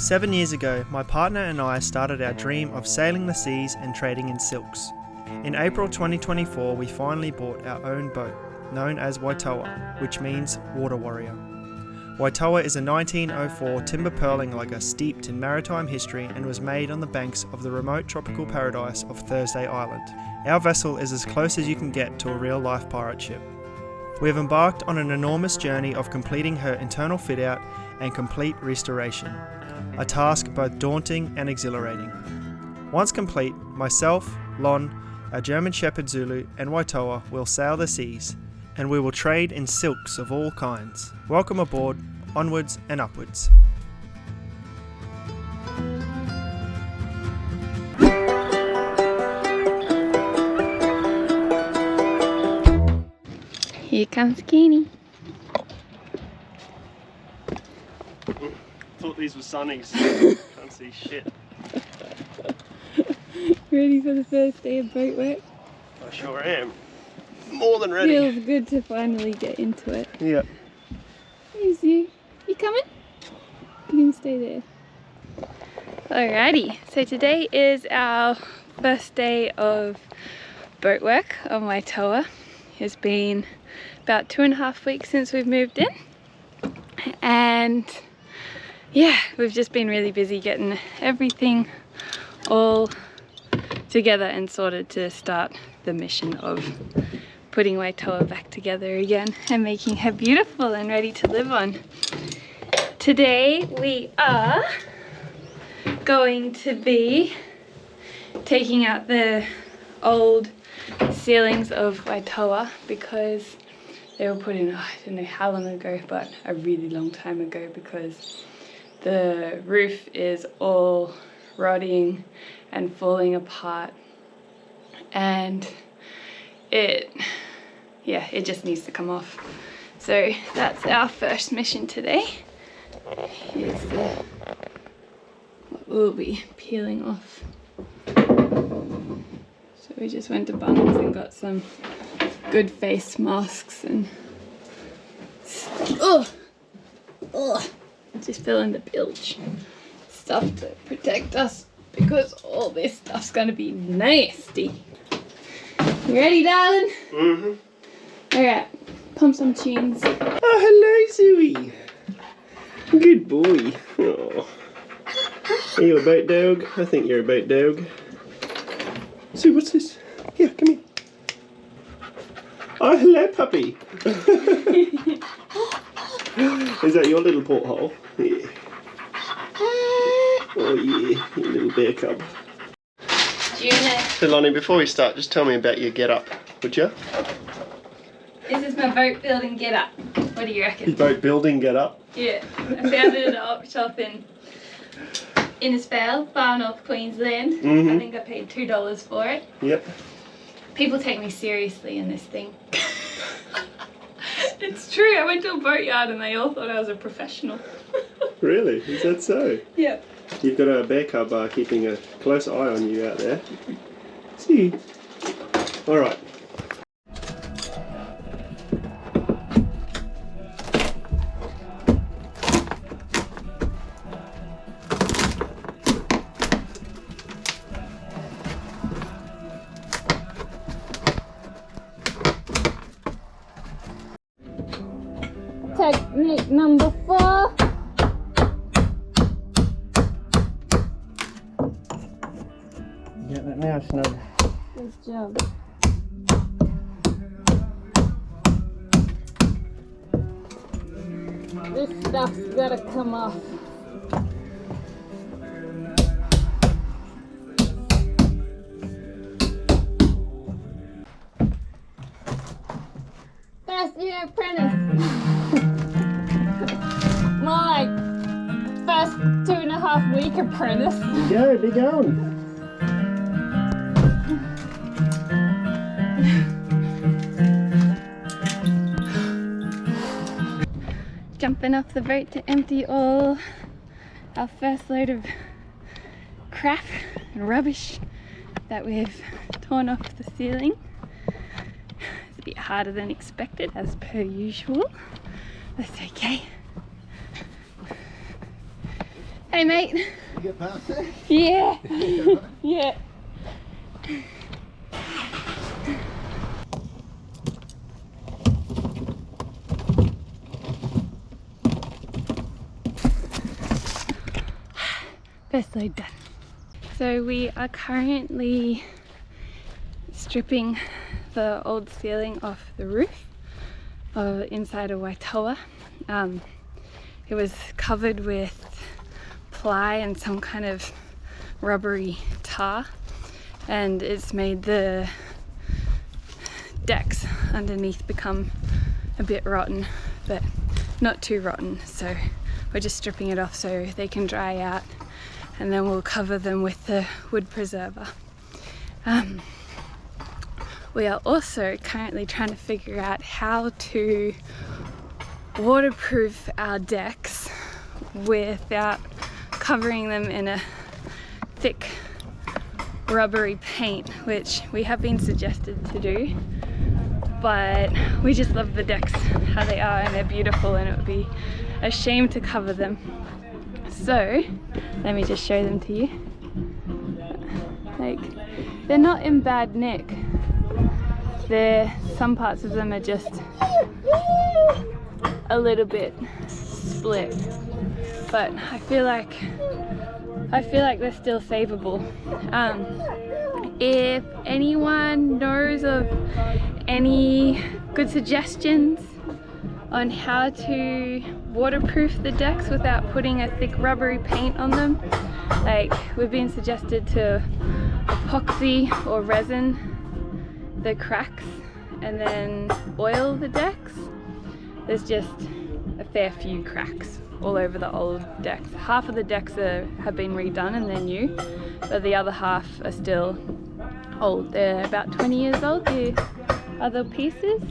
7 years ago, my partner and I started our dream of sailing the seas and trading in silks. In April 2024, we finally bought our own boat, known as Waitoa, which means water warrior. Waitoa is a 1904 timber purling lugger steeped in maritime history and was made on the banks of the remote tropical paradise of Thursday Island. Our vessel is as close as you can get to a real-life pirate ship. We have embarked on an enormous journey of completing her internal fit-out and complete restoration, a task both daunting and exhilarating. Once complete, myself, Lon, our German Shepherd Zulu and Waitoa will sail the seas, and we will trade in silks of all kinds. Welcome aboard, onwards and upwards. Here comes Kenny. Thought these were sunnies. Can't see shit. Ready for the first day of boat work? I sure am. More than ready. Feels good to finally get into it. Yeah. Here's you. You coming? You can stay there. Alrighty, so today is our first day of boat work on Waitoa. It's been about 2.5 weeks since we've moved in, and yeah, we've just been really busy getting everything all together and sorted to start the mission of putting Waitoa back together again and making her beautiful and ready to live on. Today we are going to be taking out the old ceilings of Waitoa because they were put in, I don't know how long ago, but a really long time ago, because the roof is all rotting and falling apart, and it just needs to come off. So that's our first mission today. Here's what will be peeling off. So we just went to Bunnings and got some good face masks and just filling the bilge stuff to protect us, because all this stuff's gonna be nasty. You ready, darling? Mm-hmm. Alright, pump some tunes. Oh, hello, Zooey. Good boy. Oh. Are you a boat dog? I think you're a boat dog. Sue, what's this? Here, come here. Oh, hello, puppy. Is that your little porthole? Yeah. Oh, yeah, your little bear cub. Juna. So, Lonnie, before we start, just tell me about your get-up, would you? This is my boat building get up. What do you reckon? Your boat building get-up? Yeah, I found it at an op shop in Innisfail, far north Queensland. I think I paid $2 for it. Yep. People take me seriously in this thing. It's true, I went to a boatyard and they all thought I was a professional. Really? Is that so? Yep. You've got a bear cub keeping a close eye on you out there. See? Alright. Technique number 4. Get that now, Snug. Good job. This stuff's gotta come off. First year apprentice. My first 2.5 week apprentice. Go, be going. Jumping off the boat to empty all our first load of crap and rubbish that we've torn off the ceiling. It's a bit harder than expected, as per usual. That's okay. Hey mate. You get past there? Yeah. Yeah. First load done. So we are currently stripping the old ceiling off the roof inside of Waitoa. It was covered with ply and some kind of rubbery tar, and it's made the decks underneath become a bit rotten, but not too rotten, so we're just stripping it off so they can dry out, and then we'll cover them with the wood preserver. We are also currently trying to figure out how to waterproof our decks without covering them in a thick rubbery paint, which we have been suggested to do, but we just love the decks how they are, and they're beautiful, and it would be a shame to cover them. So let me just show them to you. Like, they're not in bad nick. Some parts of them are just a little bit split, but I feel like they're still savable. If anyone knows of any good suggestions on how to waterproof the decks without putting a thick rubbery paint on them, like we've been suggested to epoxy or resin the cracks and then oil the decks. There's just a fair few cracks all over the old decks. Half of the decks have been redone and they're new, but the other half are still old. They're about 20 years old, the other pieces.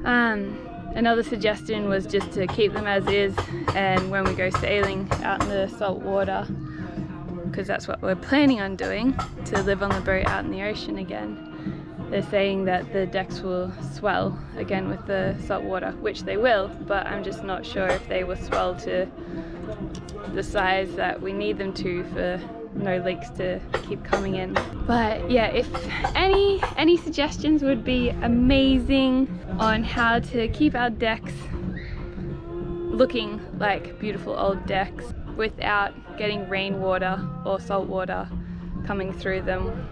Another suggestion was just to keep them as is, and when we go sailing out in the salt water, because that's what we're planning on doing, to live on the boat out in the ocean again, they're saying that the decks will swell again with the salt water, which they will, but I'm just not sure if they will swell to the size that we need them to for no leaks to keep coming in. But yeah, if any suggestions would be amazing on how to keep our decks looking like beautiful old decks without getting rainwater or salt water coming through them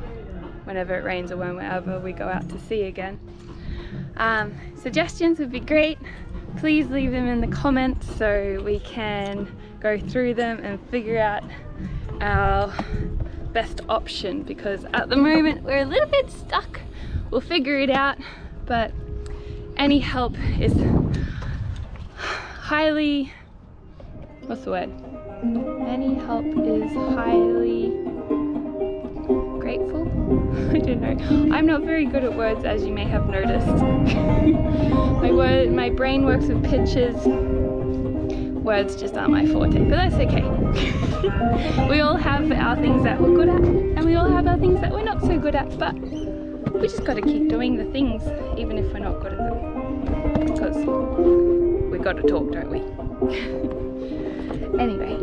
whenever it rains or whenever we go out to sea again. Suggestions would be great. Please leave them in the comments so we can go through them and figure out our best option, because at the moment we're a little bit stuck. We'll figure it out, but any help is highly, what's the word? Any help is highly grateful? I don't know. I'm not very good at words, as you may have noticed. My brain works with pictures. Words just aren't my forte, but that's okay. We all have our things that we're good at, and we all have our things that we're not so good at, but we just got to keep doing the things even if we're not good at them, because we got to talk, don't we? Anyway.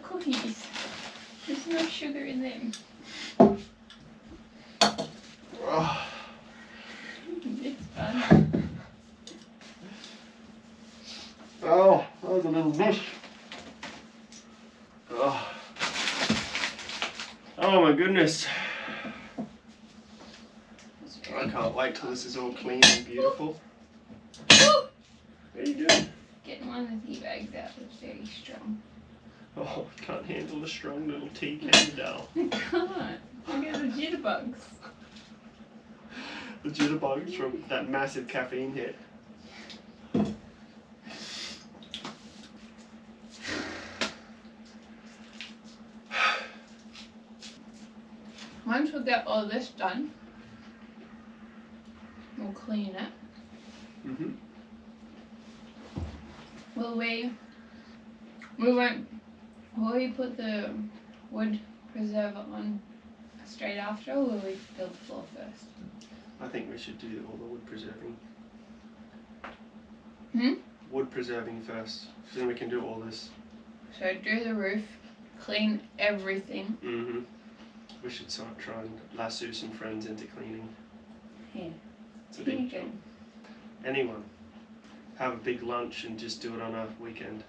Cookies. There's no sugar in them. Oh. It's fun. Oh, that was a little bush. Oh. Oh my goodness. I can't wait till this is all clean and beautiful. What are you doing? Getting one of the tea bags out that's very strong. Oh, I can't handle the strong little tea candy doll. I can't. I get the jitterbugs. The jitterbugs from that massive caffeine hit. Once we get all this done, we'll clean it. Mm-hmm. Will we put the wood preserver on straight after, or will we build the floor first? I think we should do all the wood preserving. Wood preserving first, so then we can do all this. So do the roof, clean everything. Mm-hmm. We should try and lasso some friends into cleaning. Yeah. It's a big job. Anyone, have a big lunch and just do it on a weekend.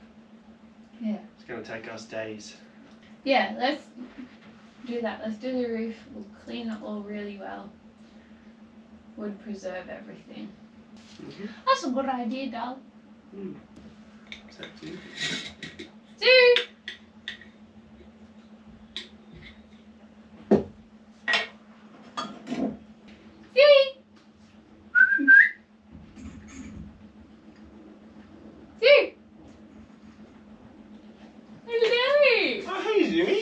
Yeah. It's going to take us days. Yeah, let's do that. Let's do the roof. We'll clean it all really well. Would preserve everything. Mm-hmm. That's a good idea, doll. Mm. Is that you? Sue! Suey! Sue! Hello! Oh, hey, Zooey.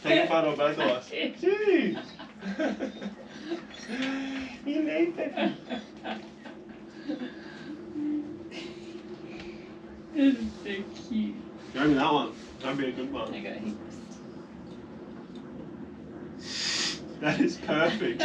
Taking fun of both of us. Zooey! You made that. This is so cute. Show me that one. That'd be a good one. I got heaps. That is perfect.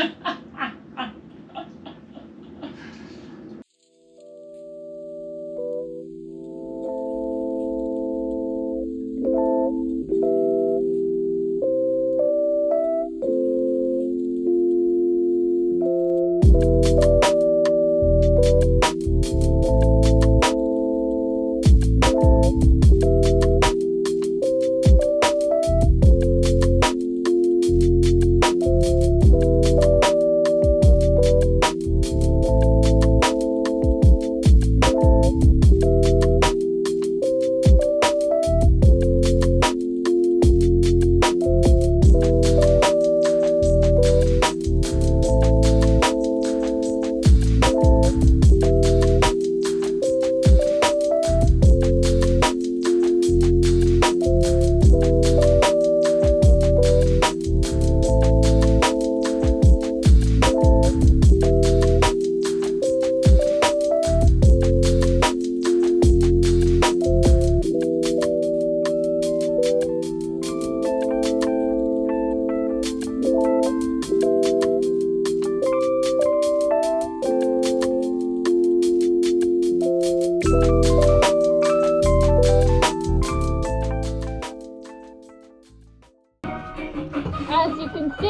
As you can see,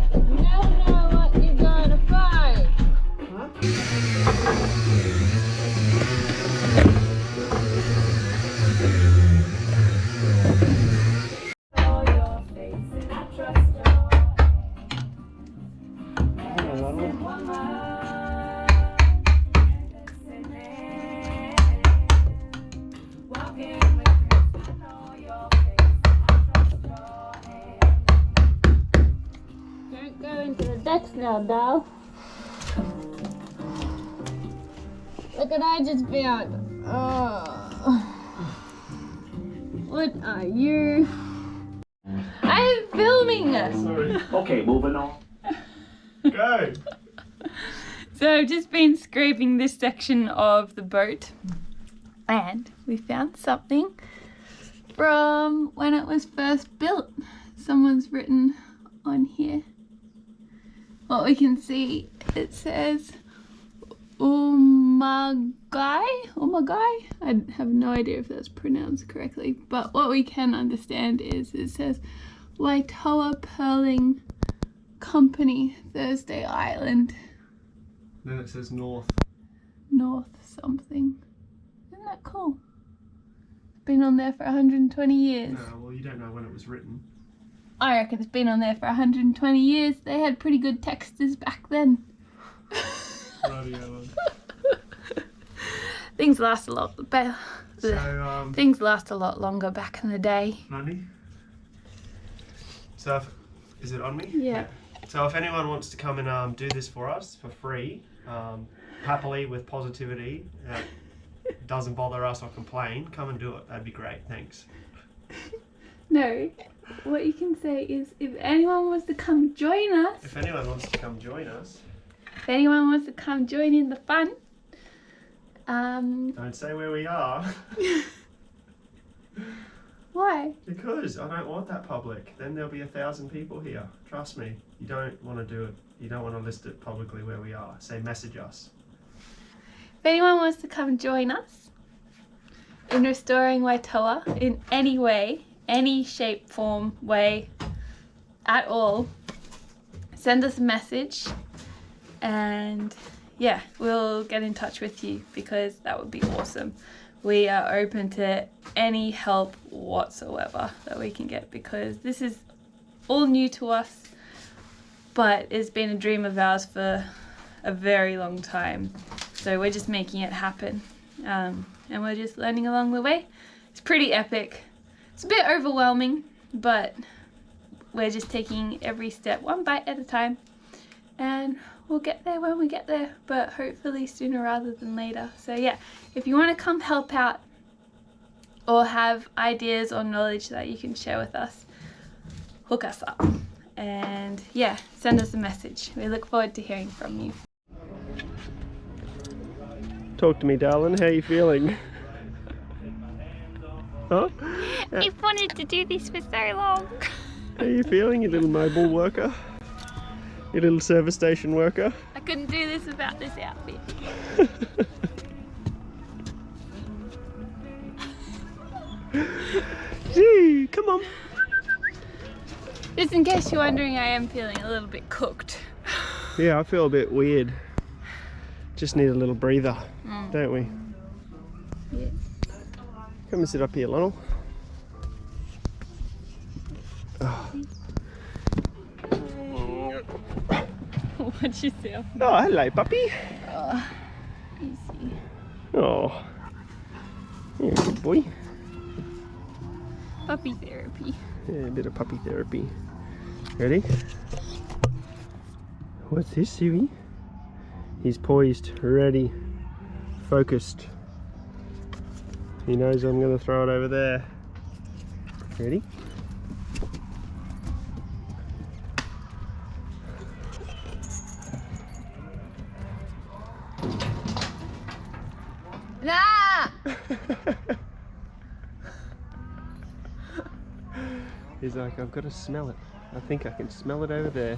you never know what you're gonna find. Don't go into the decks now, doll. Look what I just found. Oh. What are you? I'm filming this. Sorry. Okay, moving on. Go. So I've just been scraping this section of the boat and we found something from when it was first built. Someone's written on here. What we can see, it says Umagai? I have no idea if that's pronounced correctly, but what we can understand is it says Waitoa Pearling Company, Thursday Island, Then it says north. North something. Isn't that cool? It's been on there for 120 years. No, well, you don't know when it was written. I reckon it's been on there for 120 years. They had pretty good texters back then. Radio. Things last a lot better. So, Things last a lot longer back in the day. Money. So, is it on me? Yeah. So if anyone wants to come and do this for us for free, happily with positivity, doesn't bother us or complain, come and do it. That'd be great. Thanks. No, what you can say is if anyone wants to come join us. If anyone wants to come join us. If anyone wants to come join in the fun. Don't say where we are. Why? Because I don't want that public. Then there'll be 1,000 people here. Trust me. You don't want to do it. You don't want to list it publicly where we are. Say message us. If anyone wants to come join us in restoring Waitoa in any way, any shape, form, way, at all, send us a message and yeah, we'll get in touch with you because that would be awesome. We are open to any help whatsoever that we can get because this is all new to us, but it's been a dream of ours for a very long time. So we're just making it happen, and we're just learning along the way. It's pretty epic. It's a bit overwhelming, but we're just taking every step one bite at a time, and we'll get there when we get there, but hopefully sooner rather than later. So yeah, if you want to come help out or have ideas or knowledge that you can share with us, hook us up. And yeah, send us a message. We look forward to hearing from you. Talk to me, darling. How are you feeling? Huh? I've wanted to do this for so long. How are you feeling, you little mobile worker? You little service station worker? I couldn't do this without this outfit. Gee, come on. Just in case you're wondering, I am feeling a little bit cooked. Yeah, I feel a bit weird. Just need a little breather, don't we? Yeah. Come and sit up here, Lionel. Watch yourself. Oh, hello, puppy. Easy. Oh, you're a good boy. Puppy therapy. Yeah, a bit of puppy therapy. Ready? What's this, Suey? He's poised, ready, focused. He knows I'm going to throw it over there. Ready? Nah! He's like, I've got to smell it. I think I can smell it over there.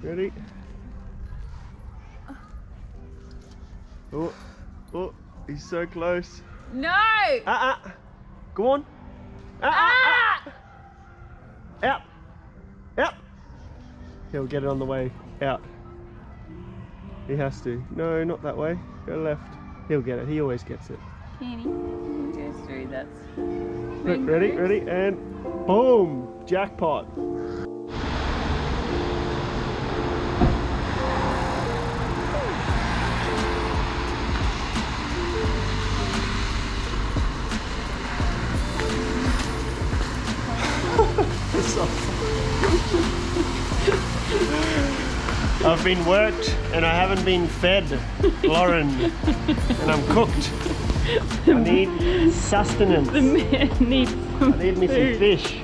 Ready? Oh, oh, he's so close. No! Go on. Out. Out. He'll get it on the way out. He has to. No, not that way. Go left. He'll get it. He always gets it. Kenny, go through that. Look, ready, and boom! Jackpot. I've been worked and I haven't been fed, Lauren, and I'm cooked. I need sustenance. The man needs some I need me some fish.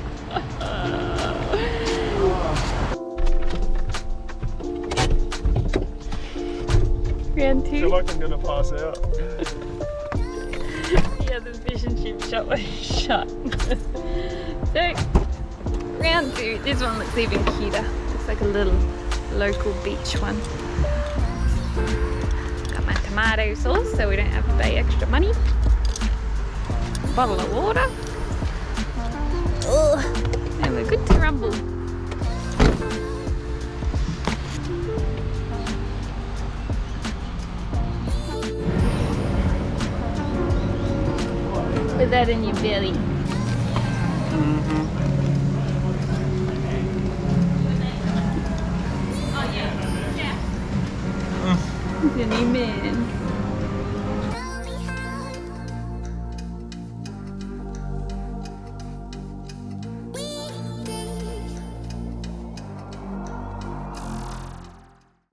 Round I feel two. like I'm gonna pass out. Yeah, the fish and chip shop was shut. So, round two. This one looks even cuter. Looks like a little local beach one. Got my tomato sauce so we don't have to pay extra money. Bottle of water. And we're good to rumble. that in your belly. He's a new man.